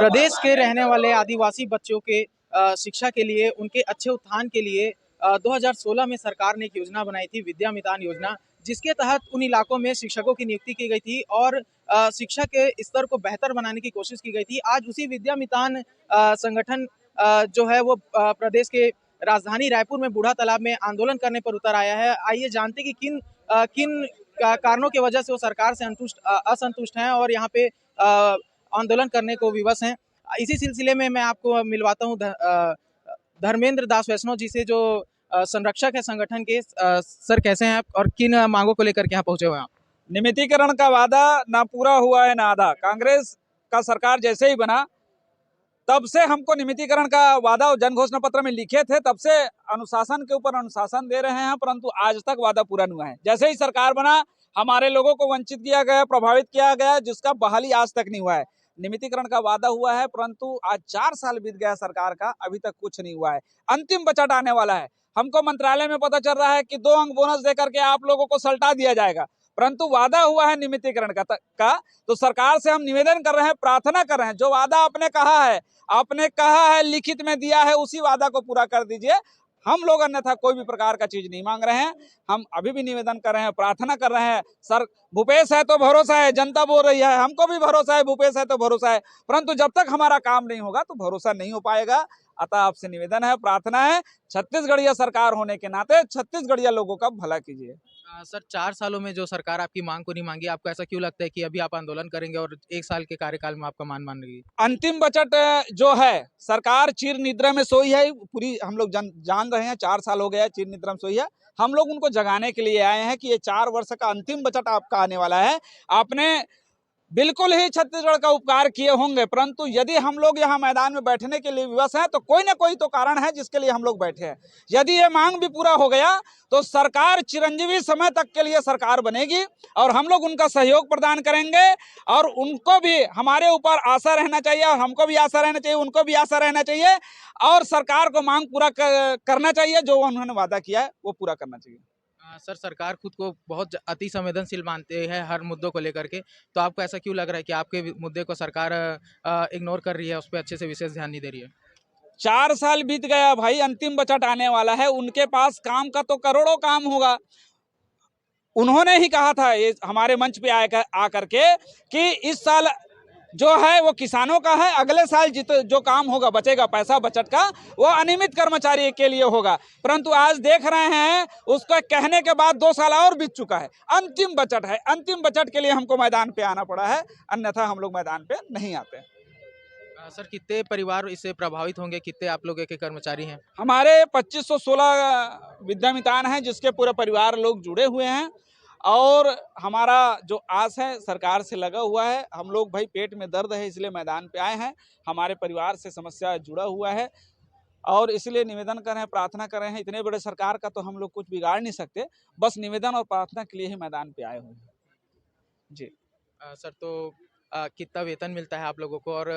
प्रदेश के रहने वाले आदिवासी बच्चों के शिक्षा के लिए, उनके अच्छे उत्थान के लिए 2016 में सरकार ने एक योजना बनाई थी, विद्या मितान योजना, जिसके तहत उन इलाकों में शिक्षकों की नियुक्ति की गई थी और शिक्षा के स्तर को बेहतर बनाने की कोशिश की गई थी। आज उसी विद्या मितान संगठन जो है वो प्रदेश के राजधानी रायपुर में बूढ़ा तालाब में आंदोलन करने पर उतर आया है। आइए जानते कि किन कारणों की वजह से वो सरकार से असंतुष्ट हैं और यहाँ पे आंदोलन करने को विवश हैं। इसी सिलसिले में मैं आपको मिलवाता हूँ धर्मेंद्र दास वैष्णव जी से, जो संरक्षक है संगठन के। सर, कैसे हैं आप और किन मांगों को लेकर के यहाँ पहुंचे हुए हैं आप? नियमितीकरण का वादा ना पूरा हुआ है ना आधा। कांग्रेस का सरकार जैसे ही बना तब से हमको नियमितीकरण का वादा और जन घोषणा पत्र में लिखे थे, तब से अनुशासन के ऊपर अनुशासन दे रहे हैं, परंतु आज तक वादा पूरा नहीं हुआ है। जैसे ही सरकार बना हमारे लोगों को वंचित किया गया, प्रभावित किया गया, जिसका बहाली आज तक नहीं हुआ है। नियमितीकरण का वादा हुआ है, परंतु आज 4 साल बीत गया सरकार का, अभी तक कुछ नहीं हुआ है। अंतिम बजट आने वाला है। हमको मंत्रालय में पता चल रहा है कि 2 अंक बोनस देकर के आप लोगों को सल्टा दिया जाएगा, परंतु वादा हुआ है नियमितीकरण का। तो सरकार से हम निवेदन कर रहे हैं, प्रार्थना कर रहे हैं, जो वादा आपने कहा है लिखित में दिया है, उसी वादा को पूरा कर दीजिए। हम लोग अन्यथा कोई भी प्रकार का चीज नहीं मांग रहे हैं। हम अभी भी निवेदन कर रहे हैं, प्रार्थना कर रहे हैं। सर, भूपेश है तो भरोसा है, जनता बोल रही है, हमको भी भरोसा है, भूपेश है तो भरोसा है, परंतु जब तक हमारा काम नहीं होगा तो भरोसा नहीं हो पाएगा। अतः आपसे निवेदन है, प्रार्थना है, छत्तीसगढ़िया सरकार होने के नाते छत्तीसगढ़िया लोगों का भला कीजिए। सर, 4 सालों में जो सरकार आपकी मांग को नहीं मांगी, आपको ऐसा क्यों लगता है कि अभी आप आंदोलन करेंगे और 1 साल के कार्यकाल में आपका मान लेगी? अंतिम बजट जो है, सरकार चिर निद्रा में सोई है। पूरी हम लोग जान रहे हैं, 4 साल हो गया चिर निद्रा में सोई है। हम लोग उनको जगाने के लिए आए हैं कि ये 4 वर्ष का अंतिम बजट आपका आने वाला है। आपने बिल्कुल ही छत्तीसगढ़ का उपकार किए होंगे, परंतु यदि हम लोग यहाँ मैदान में बैठने के लिए विवश हैं तो कोई ना कोई तो कारण है जिसके लिए हम लोग बैठे हैं। यदि ये मांग भी पूरा हो गया तो सरकार चिरंजीवी समय तक के लिए सरकार बनेगी और हम लोग उनका सहयोग प्रदान करेंगे और उनको भी हमारे ऊपर आशा रहना चाहिए और हमको भी आशा रहना चाहिए, उनको भी आशा रहना चाहिए और सरकार को मांग पूरा करना चाहिए। जो उन्होंने वादा किया है वो पूरा करना चाहिए। सर, सरकार खुद को बहुत अति संवेदनशील मानते हैं हर मुद्दों को लेकर के, तो आपको ऐसा क्यों लग रहा है कि आपके मुद्दे को सरकार इग्नोर कर रही है, उस पर अच्छे से विशेष ध्यान नहीं दे रही है? 4 साल बीत गया भाई, अंतिम बजट आने वाला है, उनके पास काम का तो करोड़ों काम होगा। उन्होंने ही कहा था ये हमारे मंच पे आकर के कि इस साल जो है वो किसानों का है, अगले साल जो काम होगा बचेगा पैसा बजट का वो अनियमित कर्मचारी के लिए होगा। परंतु आज देख रहे हैं उसको कहने के बाद 2 साल और बीत चुका है। अंतिम बजट है, अंतिम बजट के लिए हमको मैदान पे आना पड़ा है, अन्यथा हम लोग मैदान पे नहीं आते। सर, कितने परिवार इससे प्रभावित होंगे, कितने आप लोग के कर्मचारी हैं? हमारे 2516 विद्या मितान है जिसके पूरे परिवार लोग जुड़े हुए हैं और हमारा जो आस है सरकार से लगा हुआ है। हम लोग भाई पेट में दर्द है इसलिए मैदान पे आए हैं, हमारे परिवार से समस्या जुड़ा हुआ है और इसलिए निवेदन कर रहे हैं, प्रार्थना कर रहे हैं। इतने बड़े सरकार का तो हम लोग कुछ बिगाड़ नहीं सकते, बस निवेदन और प्रार्थना के लिए ही मैदान पे आए हुए हैं जी। सर, तो कितना वेतन मिलता है आप लोगों को और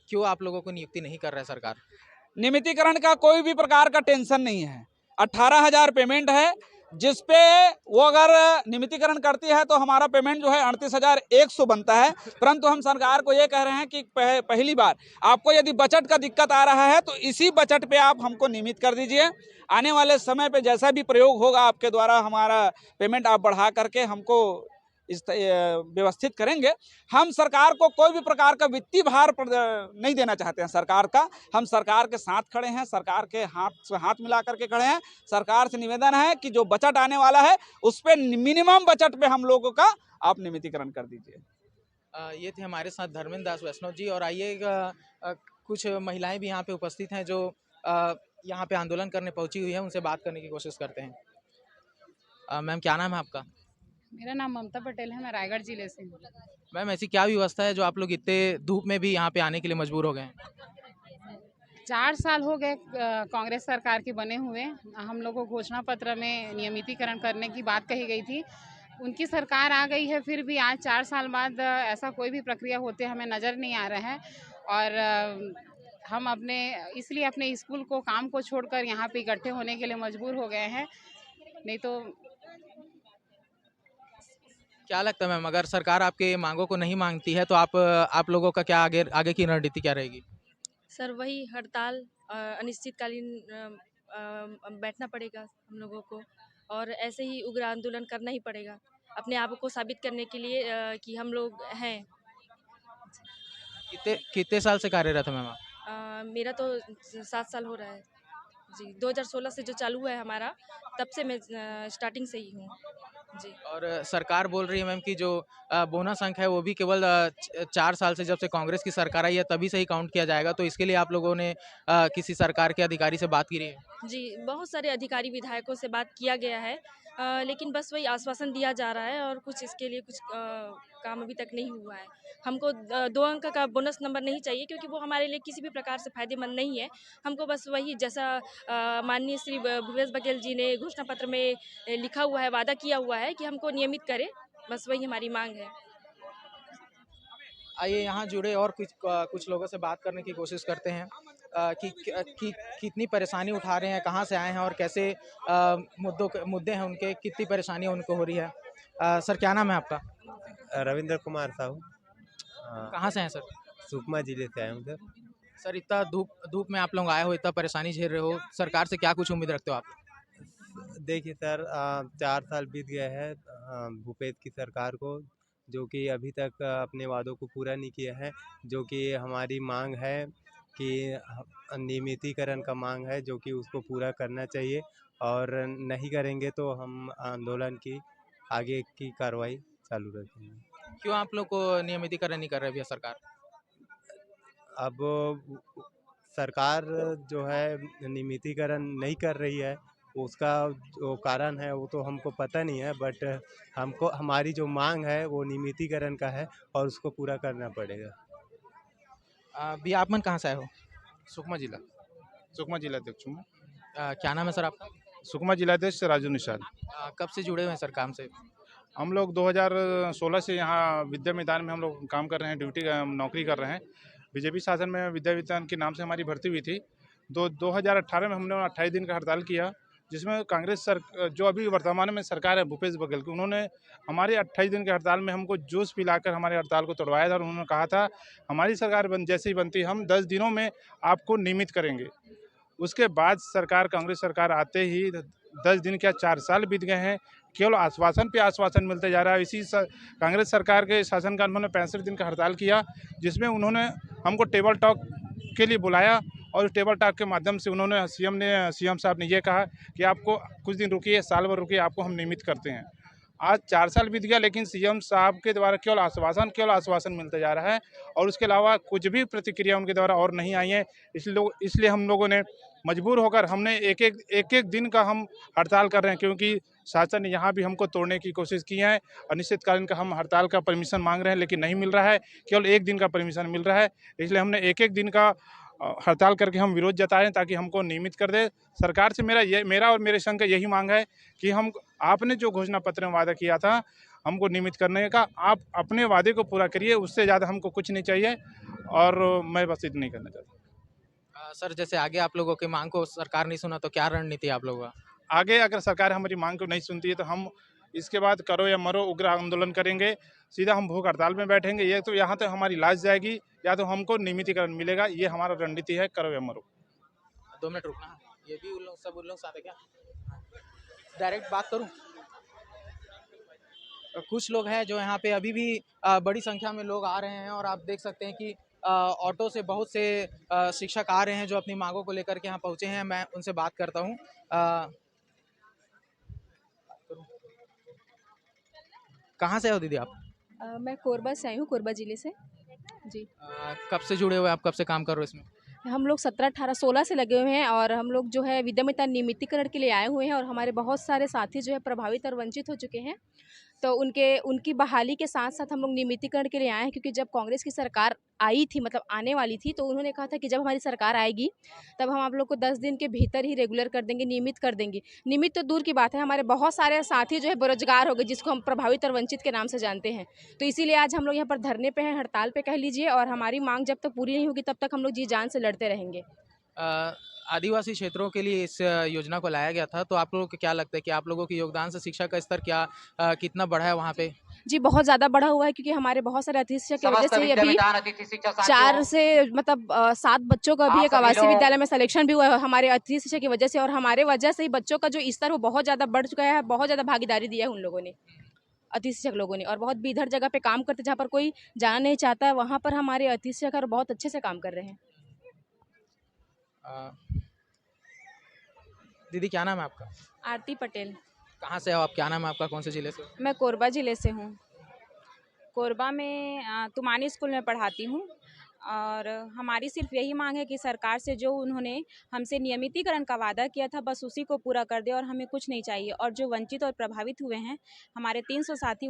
क्यों आप लोगों को नियुक्ति नहीं कर रहा है सरकार? नियमितीकरण का कोई भी प्रकार का टेंशन नहीं है। 18,000 पेमेंट है, जिसपे वो अगर नियमितीकरण करती है तो हमारा पेमेंट जो है 38,100 बनता है। परंतु हम सरकार को ये कह रहे हैं कि पहली बार आपको यदि बजट का दिक्कत आ रहा है तो इसी बजट पे आप हमको नियमित कर दीजिए। आने वाले समय पे जैसा भी प्रयोग होगा आपके द्वारा हमारा पेमेंट आप बढ़ा करके हमको इस व्यवस्थित करेंगे। हम सरकार को कोई भी प्रकार का वित्तीय भार नहीं देना चाहते हैं सरकार का। हम सरकार के साथ खड़े हैं, सरकार के हाथ से हाथ मिला करके खड़े हैं। सरकार से निवेदन है कि जो बजट आने वाला है उस पर मिनिमम बजट पे हम लोगों का आप नियमितीकरण कर दीजिए। ये थे हमारे साथ धर्मेंद्र दास वैष्णव जी और आइए कुछ महिलाएं भी यहाँ पे उपस्थित हैं जो यहाँ पे आंदोलन करने पहुंची हुई है, उनसे बात करने की कोशिश करते हैं। मैम, क्या नाम है आपका? मेरा नाम ममता पटेल है, मैं रायगढ़ जिले से हूँ। मैम, ऐसी क्या व्यवस्था है जो आप लोग इतने धूप में भी यहाँ पे आने के लिए मजबूर हो गए हैं? 4 साल हो गए कांग्रेस सरकार के बने हुए। हम लोग को घोषणा पत्र में नियमितीकरण करने की बात कही गई थी। उनकी सरकार आ गई है, फिर भी आज 4 साल बाद ऐसा कोई भी प्रक्रिया होते हमें नज़र नहीं आ रहा है और हम इसलिए अपने स्कूल को काम को छोड़कर यहाँ पे इकट्ठे होने के लिए मजबूर हो गए हैं। नहीं तो क्या लगता है मैम, अगर सरकार आपके मांगों को नहीं मांगती है तो आप लोगों का क्या आगे आगे की रणनीति क्या रहेगी? सर वही हड़ताल, अनिश्चितकालीन बैठना पड़ेगा हम लोगों को, और ऐसे ही उग्र आंदोलन करना ही पड़ेगा अपने आप को साबित करने के लिए कि हम लोग हैं। कितने कितने साल से कार्यरत है मैम आप? मेरा तो 7 साल हो रहा है जी। 2016 से जो चालू है हमारा, तब से मैं स्टार्टिंग से ही हूँ जी। और सरकार बोल रही है मैम कि जो बोनस अंक है वो भी केवल 4 साल से, जब से कांग्रेस की सरकार आई है तभी से ही काउंट किया जाएगा, तो इसके लिए आप लोगों ने किसी सरकार के अधिकारी से बात की रही है? जी, बहुत सारे अधिकारी विधायकों से बात किया गया है, लेकिन बस वही आश्वासन दिया जा रहा है और कुछ इसके लिए कुछ काम अभी तक नहीं हुआ है। हमको 2 अंक का बोनस नंबर नहीं चाहिए, क्योंकि वो हमारे लिए किसी भी प्रकार से फ़ायदेमंद नहीं है। हमको बस वही जैसा माननीय श्री भूपेश बघेल जी ने घोषणा पत्र में लिखा हुआ है, वादा किया हुआ है कि हमको नियमित करें, बस वही हमारी मांग है। आइए यहाँ जुड़े और कुछ लोगों से बात करने की कोशिश करते हैं कि कितनी परेशानी उठा रहे हैं, कहाँ से आए हैं और कैसे मुद्दे हैं उनके, कितनी परेशानियाँ उनको हो रही है। सर क्या नाम है आपका? रविंद्र कुमार साहू। कहाँ से हैं सर? सुकमा जिले से आए हूँ सर। सर इतना धूप में आप लोग आए हो, इतना परेशानी झेल रहे हो, सरकार से क्या कुछ उम्मीद रखते हो आप? देखिए सर, 4 साल बीत गए हैं भूपेश की सरकार को, जो कि अभी तक अपने वादों को पूरा नहीं किया है। जो कि हमारी मांग है कि नियमितीकरण का मांग है, जो कि उसको पूरा करना चाहिए, और नहीं करेंगे तो हम आंदोलन की आगे की कार्रवाई चालू रखेंगे। क्यों आप लोग को नियमितीकरण नहीं कर रहे भैया सरकार? अब सरकार जो है नियमितीकरण नहीं कर रही है, उसका जो कारण है वो तो हमको पता नहीं है, बट हमको हमारी जो मांग है वो नियमितीकरण का है और उसको पूरा करना पड़ेगा। भैया आप मन कहाँ से आए हो? सुकमा जिलाध्यक्ष हूँ मैं। क्या नाम है सर आपका? सुकमा जिलाध्यक्ष राजू निषाद। कब से जुड़े हुए हैं सर काम से? हम लोग 2016 से यहाँ विद्या मैदान में हम लोग काम कर रहे हैं, नौकरी कर रहे हैं। बीजेपी शासन में विद्या मैदान के नाम से हमारी भर्ती हुई थी। 2018 में हमने 28 दिन का हड़ताल किया, जिसमें कांग्रेस जो अभी वर्तमान में सरकार है भूपेश बघेल की, उन्होंने हमारे 28 दिन के हड़ताल में हमको जूस पिलाकर हमारे हड़ताल को तोड़वाया था। और उन्होंने कहा था हमारी सरकार जैसे ही बनती हम 10 दिनों में आपको नियमित करेंगे। उसके बाद सरकार, कांग्रेस सरकार आते ही 10 दिन क्या 4 साल बीत गए हैं, केवल आश्वासन पे आश्वासन मिलते जा रहा है। कांग्रेस सरकार के शासनकाल में उन्होंने 65 दिन का हड़ताल किया, जिसमें उन्होंने हमको टेबल टॉक के लिए बुलाया, और उस टेबल टॉक के माध्यम से उन्होंने सीएम साहब ने ये कहा कि आपको कुछ दिन रुकिए, साल भर रुकिए, आपको हम नियमित करते हैं। आज 4 साल बीत गया, लेकिन सीएम साहब के द्वारा केवल आश्वासन मिलता जा रहा है, और उसके अलावा कुछ भी प्रतिक्रिया उनके द्वारा और नहीं आई है। इसलिए हम लोगों ने मजबूर होकर हमने एक दिन का हम हड़ताल कर रहे हैं, क्योंकि शासन ने यहाँ भी हमको तोड़ने की कोशिश की है। अनिश्चितकालीन का हम हड़ताल का परमिशन मांग रहे हैं, लेकिन नहीं मिल रहा है, केवल 1 दिन का परमिशन मिल रहा है। इसलिए हमने एक दिन का हड़ताल करके हम विरोध जता रहे हैं, ताकि हमको नियमित कर दे सरकार से। मेरा और मेरे संघ का यही मांग है कि आपने जो घोषणा पत्र में वादा किया था हमको नियमित करने का, आप अपने वादे को पूरा करिए, उससे ज़्यादा हमको कुछ नहीं चाहिए। और मैं बस इतना ही करना चाहता हूँ। सर जैसे आगे आप लोगों की मांग को सरकार नहीं सुना तो क्या रणनीति है आप लोगों का? आगे अगर सरकार हमारी मांग को नहीं सुनती है तो हम इसके बाद करो या मरो उग्र आंदोलन करेंगे। सीधा हम भूख हड़ताल में बैठेंगे। ये तो यहाँ तो हमारी लाश जाएगी, या तो हमको नियमितीकरण मिलेगा। ये हमारा रणनीति है, करो या मरो। 2 मिनट रुकना। ये भी उन लोग साथ है क्या? डायरेक्ट बात करूं? कुछ लोग हैं जो यहाँ पे अभी भी बड़ी संख्या में लोग आ रहे हैं, और आप देख सकते हैं कि ऑटो से बहुत से शिक्षक आ रहे हैं जो अपनी मांगों को लेकर के यहाँ पहुँचे हैं। मैं उनसे बात करता हूँ। कहाँ से हो दीदी आप? मैं कोरबा से आई हूँ, कोरबा जिले से जी। कब से जुड़े हुए, आप कब से काम कर रहे हो इसमें? हम लोग 17, 18, 16 से लगे हुए हैं, और हम लोग जो है विद्या मैदान नियमितीकरण के लिए आए हुए हैं, और हमारे बहुत सारे साथी जो है प्रभावित और वंचित हो चुके हैं। तो उनकी बहाली के साथ साथ हम लोग नियमितीकरण के लिए आए हैं, क्योंकि जब कांग्रेस की सरकार आई थी, मतलब आने वाली थी, तो उन्होंने कहा था कि जब हमारी सरकार आएगी तब हम आप लोग को 10 दिन के भीतर ही रेगुलर कर देंगे, नियमित कर देंगे। नियमित तो दूर की बात है, हमारे बहुत सारे साथी जो है बेरोजगार हो गए, जिसको हम प्रभावित और वंचित के नाम से जानते हैं। तो इसीलिए आज हम लोग यहाँ पर धरने पे हैं, हड़ताल पे कह लीजिए, और हमारी मांग जब तक पूरी नहीं होगी तब तक हम लोग जी जान से लड़ते रहेंगे। आदिवासी क्षेत्रों के लिए इस योजना को लाया गया था, तो आप लोगों को क्या लगता है कि आप लोगों के योगदान से शिक्षा का स्तर कितना बढ़ा है वहाँ पे? जी, बहुत ज़्यादा बढ़ा हुआ है, क्योंकि हमारे बहुत सारे अतिथि शिक्षक की वजह से ही अभी 4 से मतलब 7 बच्चों का भी एक आवासीय विद्यालय में सिलेक्शन भी हुआ है हमारे अतिथि शिक्षक की वजह से, और हमारे वजह से ही बच्चों का जो स्तर वो बहुत ज़्यादा बढ़ चुका है, बहुत ज़्यादा भागीदारी दिया है उन लोगों ने, अतिथि शिक्षक लोगों ने। और बहुत भीतर जगह पे काम करते, जहाँ पर कोई जाना नहीं चाहता है, वहाँ पर हमारे अतिथि शिक्षक बहुत अच्छे से काम कर रहे हैं। अ, दीदी क्या नाम है आपका? आरती पटेल। कहाँ से हो आप? क्या नाम है आपका? कौन से जिले से हो? मैं कोरबा ज़िले से हूँ। कोरबा में तुमानी स्कूल में पढ़ाती हूँ, और हमारी सिर्फ यही मांग है कि सरकार से जो उन्होंने हमसे नियमितीकरण का वादा किया था, बस उसी को पूरा कर दे, और हमें कुछ नहीं चाहिए। और जो वंचित और प्रभावित हुए हैं हमारे 300 साथी,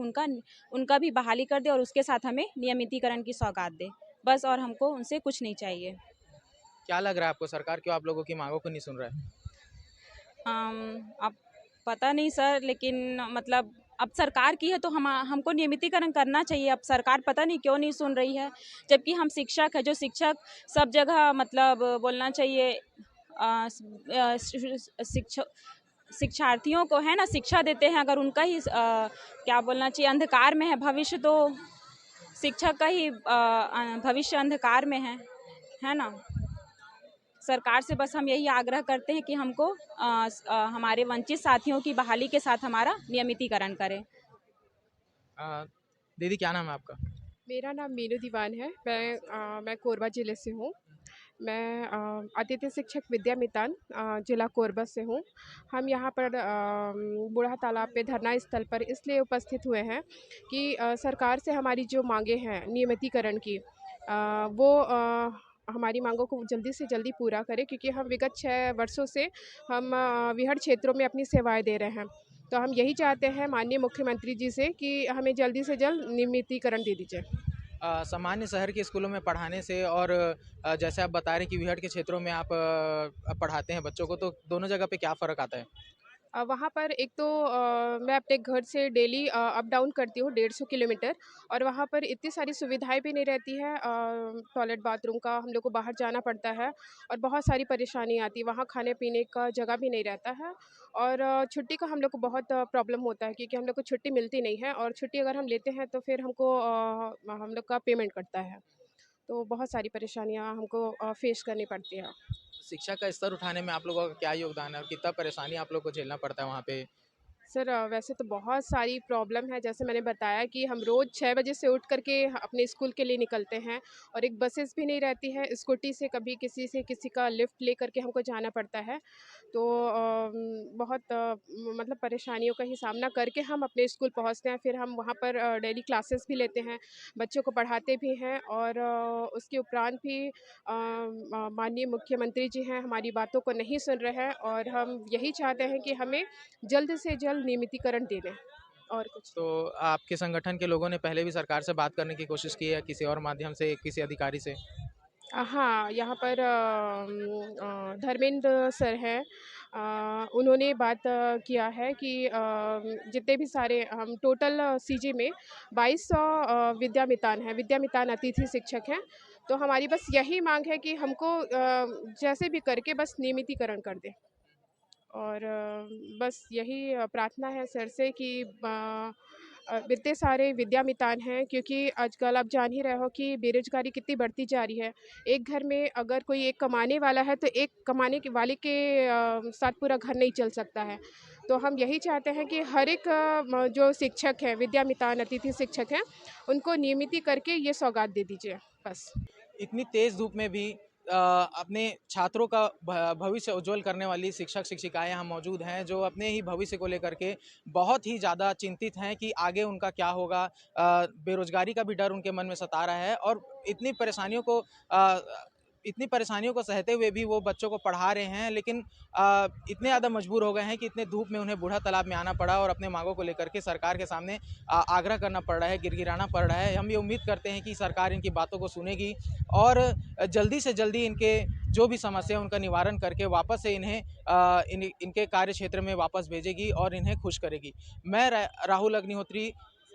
उनका भी बहाली कर दे, और उसके साथ हमें नियमितीकरण की सौगात दे, बस। और हमको उनसे कुछ नहीं चाहिए। क्या लग रहा है आपको, सरकार क्यों आप लोगों की मांगों को नहीं सुन रहा है? अब पता नहीं सर, लेकिन मतलब अब सरकार की है तो हमको नियमितीकरण करना चाहिए। अब सरकार पता नहीं क्यों नहीं सुन रही है, जबकि हम शिक्षक है, जो शिक्षक सब जगह मतलब बोलना चाहिए शिक्षार्थियों को है ना शिक्षा देते हैं। अगर उनका ही क्या बोलना चाहिए, अंधकार में है भविष्य, तो शिक्षक का ही भविष्य अंधकार में है ना। सरकार से बस हम यही आग्रह करते हैं कि हमको हमारे वंचित साथियों की बहाली के साथ हमारा नियमितीकरण करें। दीदी क्या नाम है आपका? मेरा नाम मीनू दीवान है। मैं कोरबा ज़िले से हूँ। मैं अतिथि शिक्षक विद्या मितान ज़िला कोरबा से हूँ। हम यहाँ पर बूढ़ा तालाब पे धरना स्थल पर इसलिए उपस्थित हुए हैं कि सरकार से हमारी जो मांगे हैं नियमितीकरण की, वो हमारी मांगों को जल्दी से जल्दी पूरा करें, क्योंकि हम विगत 6 वर्षों से हम विहड़ क्षेत्रों में अपनी सेवाएं दे रहे हैं। तो हम यही चाहते हैं माननीय मुख्यमंत्री जी से कि हमें जल्दी से जल्द नियमितीकरण दे दीजिए। सामान्य शहर के स्कूलों में पढ़ाने से और जैसे आप बता रहे हैं कि विहड़ के क्षेत्रों में आप पढ़ाते हैं बच्चों को, तो दोनों जगह पे क्या फ़र्क आता है? वहाँ पर एक तो मैं अपने घर से डेली अप डाउन करती हूँ 150 किलोमीटर, और वहाँ पर इतनी सारी सुविधाएं भी नहीं रहती है। टॉयलेट बाथरूम का हम लोग को बाहर जाना पड़ता है, और बहुत सारी परेशानी आती है। वहाँ खाने पीने का जगह भी नहीं रहता है, और छुट्टी का हम लोग को बहुत प्रॉब्लम होता है, क्योंकि हम लोग को छुट्टी मिलती नहीं है, और छुट्टी अगर हम लेते हैं तो फिर हमको हम लोग का पेमेंट कटता है। तो बहुत सारी परेशानियाँ हमको फेस करनी पड़ती है। शिक्षा का स्तर उठाने में आप लोगों का क्या योगदान है और कितना परेशानी आप लोग को झेलना पड़ता है वहाँ पे? सर वैसे तो बहुत सारी प्रॉब्लम है। जैसे मैंने बताया कि हम रोज़ 6 बजे से उठ कर के अपने स्कूल के लिए निकलते हैं, और एक बसेस भी नहीं रहती है। स्कूटी से कभी किसी का लिफ्ट लेकर के हमको जाना पड़ता है। तो बहुत मतलब परेशानियों का ही सामना करके हम अपने स्कूल पहुंचते हैं। फिर हम वहां पर डेली क्लासेस भी लेते हैं, बच्चों को पढ़ाते भी हैं, और उसके उपरांत भी माननीय मुख्यमंत्री जी हैं हमारी बातों को नहीं सुन रहे हैं, और हम यही चाहते हैं कि हमें जल्द से जल्द नियमितीकरण दे दें, और कुछ। तो आपके संगठन के लोगों ने पहले भी सरकार से बात करने की कोशिश की है किसी और माध्यम से, किसी अधिकारी से? हाँ, यहाँ पर धर्मेंद्र सर हैं। उन्होंने बात किया है कि जितने भी सारे हम टोटल सीजी में 2200 विद्या मितान हैं, विद्या मितान अतिथि शिक्षक हैं। तो हमारी बस यही मांग है कि हमको जैसे भी करके बस नियमितीकरण कर दें, और बस यही प्रार्थना है सर से कि इतने सारे विद्या मितान हैं, क्योंकि आजकल आप जान ही रहे हो कि बेरोजगारी कितनी बढ़ती जा रही है। एक घर में अगर कोई एक कमाने वाला है, तो एक कमाने के वाले के साथ पूरा घर नहीं चल सकता है। तो हम यही चाहते हैं कि हर एक जो शिक्षक हैं, विद्या मितान अतिथि शिक्षक हैं, उनको नियमिती करके ये सौगात दे दीजिए, बस। इतनी तेज धूप में भी अपने छात्रों का भविष्य उज्जवल करने वाली शिक्षक शिक्षिकाएं यहाँ मौजूद हैं, जो अपने ही भविष्य को लेकर के बहुत ही ज़्यादा चिंतित हैं कि आगे उनका क्या होगा। बेरोजगारी का भी डर उनके मन में सता रहा है, और इतनी परेशानियों को सहते हुए भी वो बच्चों को पढ़ा रहे हैं, लेकिन इतने ज़्यादा मजबूर हो गए हैं कि इतने धूप में उन्हें बूढ़ा तालाब में आना पड़ा और अपने मांगों को लेकर के सरकार के सामने आग्रह करना पड़ रहा है, गिड़गिड़ाना पड़ रहा है। हम ये उम्मीद करते हैं कि सरकार इनकी बातों को सुनेगी और जल्दी से जल्दी इनके जो भी समस्या है उनका निवारण करके वापस से इन्हें इनके कार्य क्षेत्र में वापस भेजेगी और इन्हें खुश करेगी। मैं राहुल अग्निहोत्री,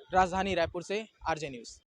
राजधानी रायपुर से, आरजे न्यूज़।